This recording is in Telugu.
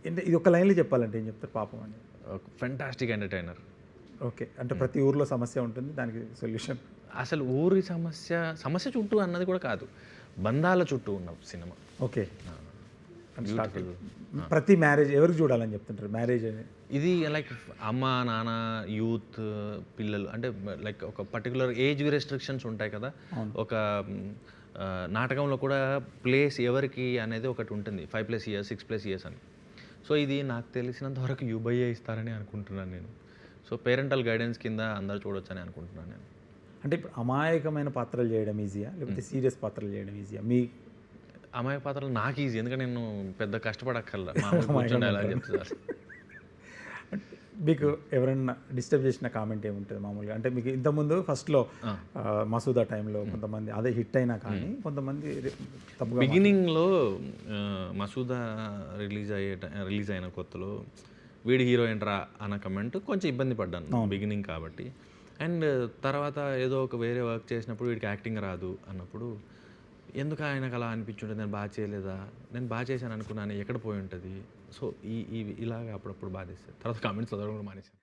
అంటే ఇది ఒక లైన్లో చెప్పాలంటే ఏం చెప్తారు పాపం అని? Fantastic entertainer. ఓకే. అంటే ప్రతి ఊర్లో సమస్య ఉంటుంది. దానికి సొల్యూషన్. అసలు ఊరి సమస్య చుట్టూ అన్నది కూడా కాదు. బంధాల చుట్టూ ఉన్న సినిమా. ఓకే. బ్యూటిఫుల్. ప్రతి మ్యారేజ్ ఎవరికి చూడాలని చెప్తుంటారు మ్యారేజ్ అని? ఇది లైక్ అమ్మ, నాన్న, యూత్, పిల్లలు అంటే లైక్ ఒక పర్టికులర్ ఏజ్ రెస్ట్రిక్షన్స్ ఉంటాయి కదా. ఒక నాటకంలో కూడా ప్లేస్ ఎవరికి అనేది ఒకటి ఉంటుంది. 5+ ఇయర్స్, 6+ ఇయర్స్ అని. సో ఇది నాకు తెలిసినంత వరకు యూబయ్యే ఇస్తారని అనుకుంటున్నాను నేను. సో పేరెంటల్ గైడెన్స్ కింద అందరూ చూడొచ్చని అనుకుంటున్నాను నేను. అంటే ఇప్పుడు అమాయకమైన పాత్రలు చేయడం ఈజీయా లేకపోతే సీరియస్ పాత్రలు చేయడం ఈజీయా? మీ అమాయక పాత్రలు నాకు ఈజీ, ఎందుకంటే నేను పెద్ద కష్టపడక్కర్లా. మామూలుగా ఎలా చెప్తారు. మీకు ఎవరైనా డిస్టర్బ్ చేసిన కామెంట్ ఏముంటుంది మామూలుగా? అంటే మీకు ఇంతకుముందు ఫస్ట్లో మసూదా టైంలో కొంతమంది అదే హిట్ అయినా కానీ కొంతమంది తప్పుగా బిగినింగ్లో మసూదా రిలీజ్ అయిన కొత్తలో వీడి హీరోయిన్ రా అన్న కమెంట్ కొంచెం ఇబ్బంది పడ్డాను బిగినింగ్ కాబట్టి. అండ్ తర్వాత ఏదో ఒక వేరే వర్క్ చేసినప్పుడు వీడికి యాక్టింగ్ రాదు అన్నప్పుడు ఎందుకు ఆయనకు అలా అనిపించుంటుంది, నేను బాగా చేయలేదా, నేను బాగా చేశాను అనుకున్నాను, ఎక్కడ పోయి ఉంటుంది. సో ఇలాగ అప్పుడప్పుడు బాధేస్తాయి. తర్వాత కామెంట్స్ చదవడం కూడా మానేశాను.